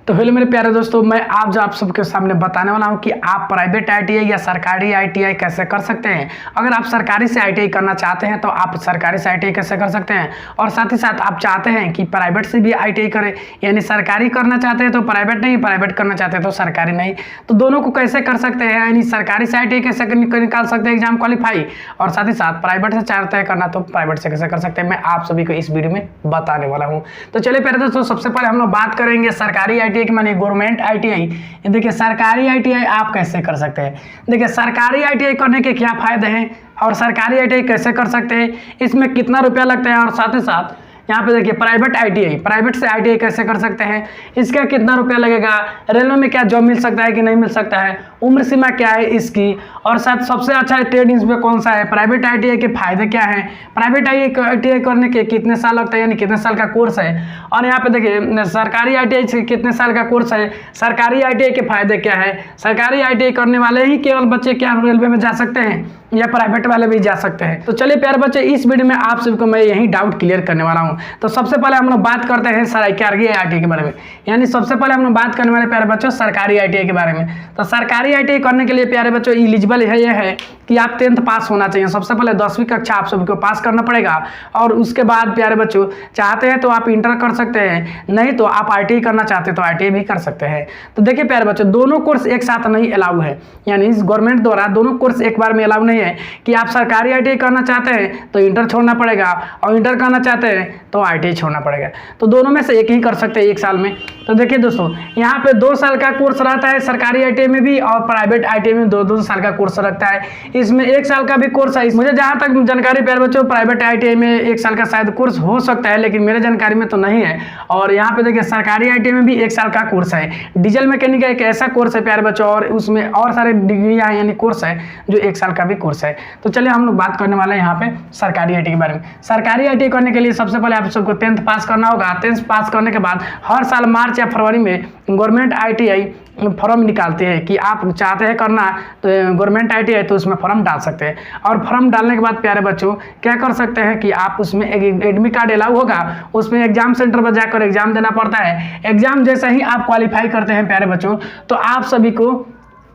तो हेलो मेरे प्यारे दोस्तों, मैं आज आप सबके सामने बताने वाला हूं कि आप प्राइवेट आईटीआई या सरकारी आईटीआई कैसे कर सकते हैं। अगर आप सरकारी से आईटीआई करना चाहते हैं तो आप सरकारी से आईटीआई कैसे कर सकते हैं, और साथ ही साथ आप चाहते हैं कि प्राइवेट से भी आईटीआई करें, यानी सरकारी करना चाहते हैं तो प्राइवेट नहीं, प्राइवेट करना चाहते हैं तो सरकारी नहीं, तो दोनों को कैसे कर सकते हैं, यानी सरकारी से आईटीआई कैसे निकाल सकते हैं एग्जाम क्वालिफाई, और साथ ही साथ प्राइवेट से चाहते हैं करना तो प्राइवेट से कैसे कर सकते हैं, मैं आप सभी को इस वीडियो में बताने वाला हूँ। तो चलिए प्यारे दोस्तों, सबसे पहले हम लोग बात करेंगे सरकारी आईटीआई की, माने गवर्नमेंट आईटीआई। देखिए सरकारी आईटीआई आप कैसे कर सकते हैं। देखिए सरकारी आईटीआई करने के क्या फायदे हैं और सरकारी आईटीआई कैसे कर सकते हैं, इसमें कितना रुपया लगता है, और साथ ही साथ यहाँ पे देखिए प्राइवेट आईटीआई, प्राइवेट से आईटीआई कैसे कर सकते हैं, इसका कितना रुपया लगेगा, रेलवे में क्या जॉब मिल सकता है कि नहीं मिल सकता है, उम्र सीमा क्या है इसकी, और साथ सबसे अच्छा ट्रेड इसमें कौन सा है, प्राइवेट आईटीआई के फायदे क्या हैं, प्राइवेट आईटीआई करने के कितने साल लगता है, यानी कितने साल का कोर्स है, और यहाँ पे देखिए सरकारी आईटीआई से कितने साल का कोर्स है, सरकारी आईटीआई के फायदे क्या है, सरकारी आईटीआई करने वाले ही केवल बच्चे क्या रेलवे में जा सकते हैं या प्राइवेट वाले भी जा सकते हैं। तो चलिए प्यारे बच्चे, इस वीडियो में आप सबको मैं यही डाउट क्लियर करने वाला हूं। तो सबसे पहले हम लोग बात करते हैं सरकारी आईटीआई के बारे में, यानी सबसे पहले हम लोग बात करने वाले प्यारे बच्चों सरकारी आईटीआई के बारे में। तो सरकारी आईटीआई करने के लिए प्यारे बच्चों एलिजिबल है यह है कि आप 10th पास होना चाहिए। सबसे पहले 10वीं कक्षा आप सबको पास करना पड़ेगा, और उसके बाद प्यारे बच्चों चाहते हैं तो आप इंटर कर सकते हैं, नहीं तो आप आईटीआई करना चाहते हैं तो आईटीआई भी कर सकते हैं। तो देखिए प्यारे बच्चों, दोनों कोर्स एक साथ नहीं अलाउ है, यानी इस गवर्नमेंट द्वारा दोनों कोर्स एक बार में अलाउ नहीं है कि आप सरकारी आईटीआई करना चाहते हैं तो इंटर छोड़ना पड़ेगा, और इंटर करना चाहते हैं तो आईटीआई छोड़ना पड़ेगा। तो दोनों में से एक ही कर सकते हैं एक साल में। तो देखिए दोस्तों, यहाँ पे 2 साल का कोर्स रहता है सरकारी आईटीआई में भी, और प्राइवेट आईटीआई में 2 साल का कोर्स रखता है। इसमें 1 साल का भी कोर्स है। मुझे जहाँ तक जानकारी प्यारे बच्चों, प्राइवेट आईटीआई में 1 साल का शायद कोर्स हो सकता है, लेकिन मेरे जानकारी में तो नहीं है। और यहाँ पे देखिए सरकारी आईटीआई में भी 1 साल का कोर्स है। डीजल मैकेनिक एक ऐसा कोर्स है प्यारे बच्चों, और उसमें और सारे डिग्रियाँ यानी कोर्स है जो 1 साल का भी कोर्स है। तो चलिए हम लोग बात करने वाले हैं यहाँ पे सरकारी आईटीआई के बारे में। सरकारी आईटीआई करने के लिए सबसे पहले आप सबको 10th पास करना होगा। 10th पास करने के बाद हर साल मार्च या फरवरी में गवर्नमेंट आईटीआई फॉर्म निकालते हैं कि आप चाहते हैं करना तो गवर्नमेंट आईटीआई, तो उसमें फॉर्म डाल सकते हैं। और फॉर्म डालने के बाद प्यारे बच्चों क्या कर सकते हैं कि आप उसमें एडमिट कार्ड अलाउ होगा, उसमें एग्जाम सेंटर पर जाकर एग्जाम देना पड़ता है। एग्जाम जैसे ही आप क्वालिफाई करते हैं प्यारे बच्चों, तो आप सभी को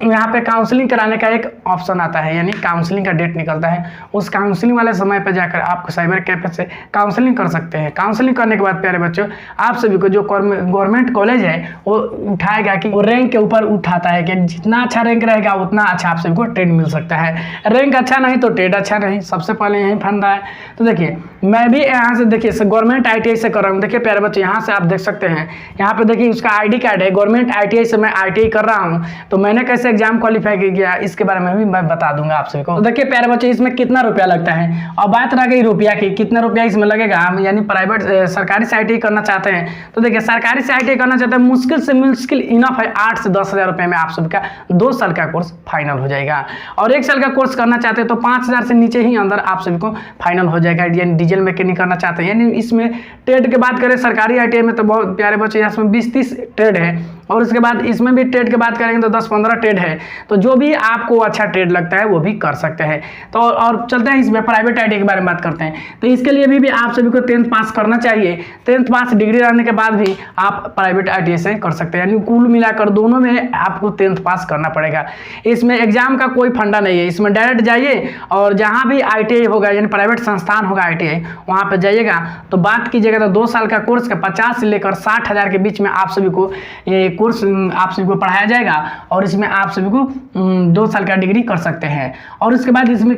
यहाँ पे काउंसलिंग कराने का एक ऑप्शन आता है, यानी काउंसलिंग का डेट निकलता है। उस काउंसलिंग वाले समय पे जाकर आप साइबर कैफे से काउंसलिंग कर सकते हैं। काउंसलिंग करने के बाद प्यारे बच्चों आप सभी को जो गवर्नमेंट कॉलेज है वो उठाएगा कि वो रैंक के ऊपर उठाता है कि जितना अच्छा रैंक रहेगा उतना अच्छा आप सभी को ट्रेड मिल सकता है। रैंक अच्छा नहीं तो ट्रेड अच्छा नहीं, सबसे पहले यही फंडा है। तो देखिए मैं भी यहाँ से देखिए गवर्नमेंट आईटीआई से कर रहा हूँ। देखिए प्यारे बच्चे, यहाँ से आप देख सकते हैं, यहाँ पे देखिए उसका ID कार्ड है, गवर्नमेंट आईटीआई से मैं आईटीआई कर रहा हूँ। तो मैंने कैसे एग्जाम क्वालिफाई किया इसके बारे में भी मैं बता दूंगा आप सभी को। तो देखिए प्यारे बच्चे, इसमें कितना रुपया लगता है, और बात रह गई रुपया की, कितना रुपया इसमें लगेगा, यानी प्राइवेट सरकारी से आईटीआई करना चाहते हैं तो देखिए सरकारी से आईटीआई करना चाहते हैं, मुश्किल से मुश्किल इनफ है 8 से 10 हज़ार रुपये में आप सबका 2 साल का कोर्स फाइनल हो जाएगा। और 1 साल का कोर्स करना चाहते हैं तो 5,000 से नीचे ही अंदर आप सभी को फाइनल हो जाएगा। यानी डीजल मैकेनिक करना चाहते हैं, यानी इसमें ट्रेड की बात करें सरकारी आईटीआई में तो बहुत प्यारे बच्चे इसमें 20-30 ट्रेड है, और उसके बाद इसमें भी ट्रेड की बात करेंगे तो 10-15 ट्रेड है। तो जो भी आपको अच्छा ट्रेड लगता है वो भी कर सकते हैं। तो और चलते हैं इसमें प्राइवेट आईटीआई के बारे में बात करते हैं। तो इसके लिए भी आप सभी को 10th पास करना चाहिए। 10th पास डिग्री रहने के बाद भी आप प्राइवेट आईटीआई से कर सकते हैं, यानी कुल मिलाकर दोनों में आपको 10th पास करना पड़ेगा। इसमें एग्जाम का कोई फंडा नहीं है, इसमें डायरेक्ट जाइए और जहाँ भी आईटीआई होगा यानी प्राइवेट संस्थान होगा आईटीआई, वहाँ पर जाइएगा तो बात कीजिएगा तो 2 साल का कोर्स का 50 से लेकर 60 हज़ार के बीच में आप सभी को ये कोर्स आप सभी को पढ़ाया जाएगा, और इसमें आप सभी को 2 साल का डिग्री कर सकते हैं। और उसके बाद इसमें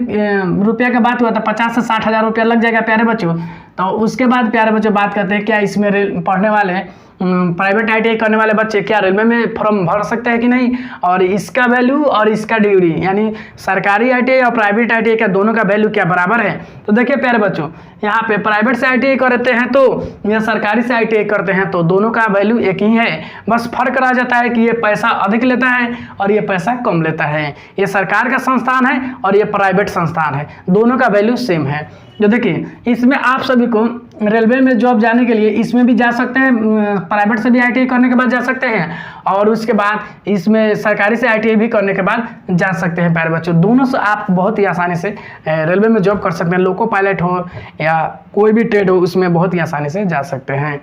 रुपया का बात हुआ था 50 से 60 हज़ार रुपया लग जाएगा प्यारे बच्चों। तो उसके बाद प्यारे बच्चों बात करते हैं क्या इसमें पढ़ने वाले प्राइवेट आईटीआई करने वाले बच्चे क्या रेलवे में फॉर्म भर सकते हैं कि नहीं, और इसका वैल्यू और इसका डिग्री यानी सरकारी आईटीआई और प्राइवेट आईटीआई का दोनों का वैल्यू क्या बराबर है। तो देखिए प्यारे बच्चों, यहाँ पे प्राइवेट से आईटीआई करते हैं तो या सरकारी से आईटीआई करते हैं तो दोनों का वैल्यू एक ही है, बस फर्क रह जाता है कि ये पैसा अधिक लेता है और ये पैसा कम लेता है। ये सरकार का संस्थान है और ये प्राइवेट संस्थान है, दोनों का वैल्यू सेम है। जो देखिए इसमें आप सभी को रेलवे में जॉब जाने के लिए इसमें भी जा सकते हैं, प्राइवेट से भी आईटीआई करने के बाद जा सकते हैं, और उसके बाद इसमें सरकारी से आईटीआई भी करने के बाद जा सकते हैं प्यारे बच्चों। दोनों से आप बहुत ही आसानी से रेलवे में जॉब कर सकते हैं, लोको पायलट हो या कोई भी ट्रेड हो उसमें बहुत ही आसानी से जा सकते हैं।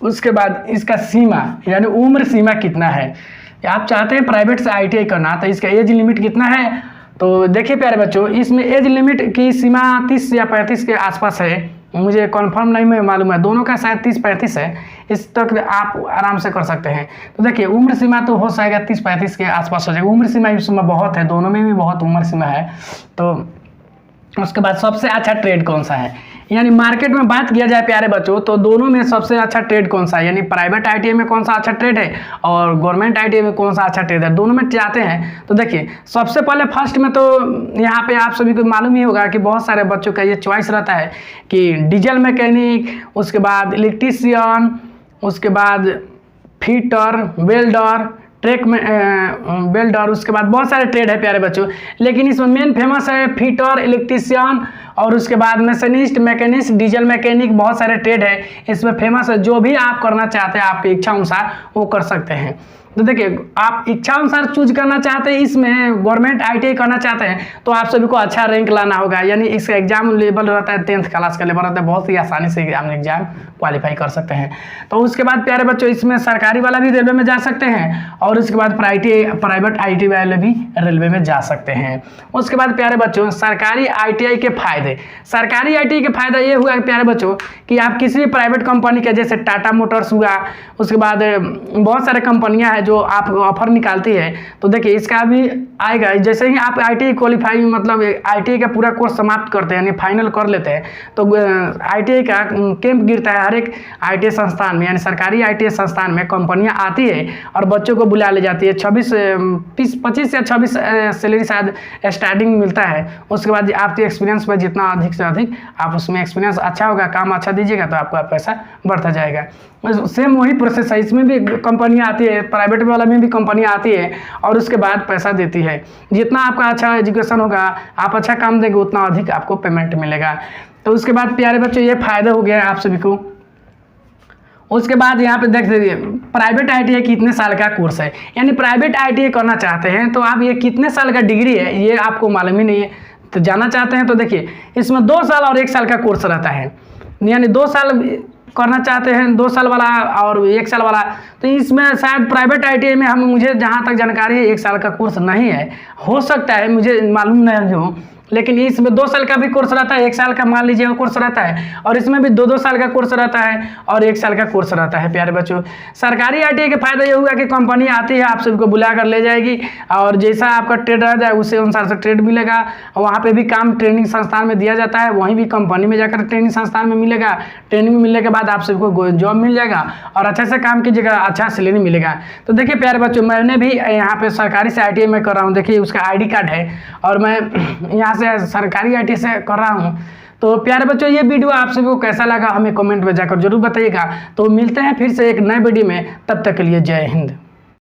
उसके बाद इसका सीमा यानी उम्र सीमा कितना है। आप चाहते हैं प्राइवेट से ITI करना तो इसका एज लिमिट कितना है। तो देखिए प्यारे बच्चों, इसमें एज लिमिट की सीमा 30 या 35 के आसपास है, मुझे कंफर्म नहीं मैं मालूम है, दोनों का शायद 30-35 है, इस तक आप आराम से कर सकते हैं। तो देखिए उम्र सीमा तो हो जाएगा 30-35 के आसपास हो जाएगा। उम्र सीमा इसमें बहुत है, दोनों में भी बहुत उम्र सीमा है। तो उसके बाद सबसे अच्छा ट्रेड कौन सा है, यानी मार्केट में बात किया जाए प्यारे बच्चों तो दोनों में सबसे अच्छा ट्रेड कौन सा है, यानी प्राइवेट ITI में कौन सा अच्छा ट्रेड है और गवर्नमेंट ITI में कौन सा अच्छा ट्रेड है, दोनों में चाहते हैं। तो देखिए सबसे पहले फर्स्ट में तो यहाँ पे आप सभी को मालूम ही होगा कि बहुत सारे बच्चों का ये चॉइस रहता है कि डीजल मैकेनिक, उसके बाद इलेक्ट्रीशियन, उसके बाद फिटर, वेल्डर, ट्रैक में वेल्डर, उसके बाद बहुत सारे ट्रेड है प्यारे बच्चों। लेकिन इसमें मेन फेमस है फिटर, इलेक्ट्रीशियन और उसके बाद मैकेनिस्ट, मैकेनिस्ट, डीजल मैकेनिक, बहुत सारे ट्रेड है इसमें फेमस है। जो भी आप करना चाहते हैं आपकी इच्छा अनुसार वो कर सकते हैं। तो देखिए आप इच्छा अनुसार चूज करना चाहते हैं, इसमें गवर्नमेंट ITI करना चाहते हैं तो आप सभी को अच्छा रैंक लाना होगा, यानी इसका एग्जाम लेवल रहता है 10th क्लास का लेवल रहता है, बहुत ही आसानी से एग्जाम क्वालिफाई कर सकते हैं। तो उसके बाद प्यारे बच्चों इसमें सरकारी वाला भी रेलवे में जा सकते हैं और उसके बाद प्राइवेट ITI वाले भी रेलवे में जा सकते हैं। उसके बाद प्यारे बच्चों सरकारी ITI के फायदे, सरकारी ITI के फायदा ये हुआ प्यारे बच्चों कि आप किसी भी प्राइवेट कंपनी के जैसे टाटा मोटर्स हुआ, उसके बाद बहुत सारे कंपनियां हैं जो आप ऑफर निकालती है। तो देखिए इसका भी आएगा, जैसे ही आप ITI क्वालिफाई मतलब ITI का पूरा कोर्स समाप्त करते हैं यानी फाइनल कर लेते हैं तो ITI का कैंप गिरता है हर एक ITI संस्थान में, यानी सरकारी ITI संस्थान में कंपनियां आती है और बच्चों को बुला ले जाती है। 25 या 26 सैलरी शायद स्टार्टिंग मिलता है। उसके बाद आपके एक्सपीरियंस पर जितना अधिक से अधिक आप उसमें एक्सपीरियंस अच्छा होगा, काम अच्छा दीजिएगा तो आपका पैसा बढ़ता जाएगा। सेम वही प्रोसेस है, इसमें भी कंपनियां आती है, प्राइवेट वाला में भी कंपनियां आती है और उसके बाद पैसा देती है। जितना आपका अच्छा एजुकेशन होगा, आप अच्छा काम देंगे उतना अधिक आपको पेमेंट मिलेगा। तो उसके बाद प्यारे बच्चों ये फायदा हो गया है आप सभी को। उसके बाद यहाँ पे देख लीजिए प्राइवेट ITI कितने साल का कोर्स है, यानी प्राइवेट ITI करना चाहते हैं तो आप ये कितने साल का डिग्री है ये आपको मालूम ही नहीं है। तो जाना चाहते हैं तो देखिए इसमें 2 साल और 1 साल का कोर्स रहता है, यानी 2 साल करना चाहते हैं 2 साल वाला और 1 साल वाला। तो इसमें शायद प्राइवेट ITI में मुझे जहाँ तक जानकारी है 1 साल का कोर्स नहीं है, हो सकता है मुझे मालूम नहीं हो, लेकिन इसमें 2 साल का भी कोर्स रहता है, 1 साल का मान लीजिए कोर्स रहता है और इसमें भी 2-2 साल का कोर्स रहता है और 1 साल का कोर्स रहता है। प्यारे बच्चों सरकारी ITI के फायदा ये हुआ कि कंपनी आती है आप सबको बुला कर ले जाएगी और जैसा आपका ट्रेड रह जाए उसी अनुसार से ट्रेड मिलेगा। वहाँ पे भी काम ट्रेनिंग संस्थान में दिया जाता है, वहीं भी कंपनी में जाकर ट्रेनिंग संस्थान में मिलेगा। ट्रेनिंग मिलने के बाद आप सबको जॉब मिल जाएगा और अच्छे से काम कीजिएगा, अच्छा सैलरी मिलेगा। तो देखिए प्यारे बच्चों मैंने भी यहाँ पे सरकारी से ITI में कर रहा हूँ, देखिए उसका ID कार्ड है और मैं यहाँ से सरकारी ITI से कर रहा हूँ। तो प्यारे बच्चों ये वीडियो आप सभी को कैसा लगा हमें कमेंट में जाकर जरूर बताइएगा। तो मिलते हैं फिर से एक नए वीडियो में, तब तक के लिए जय हिंद।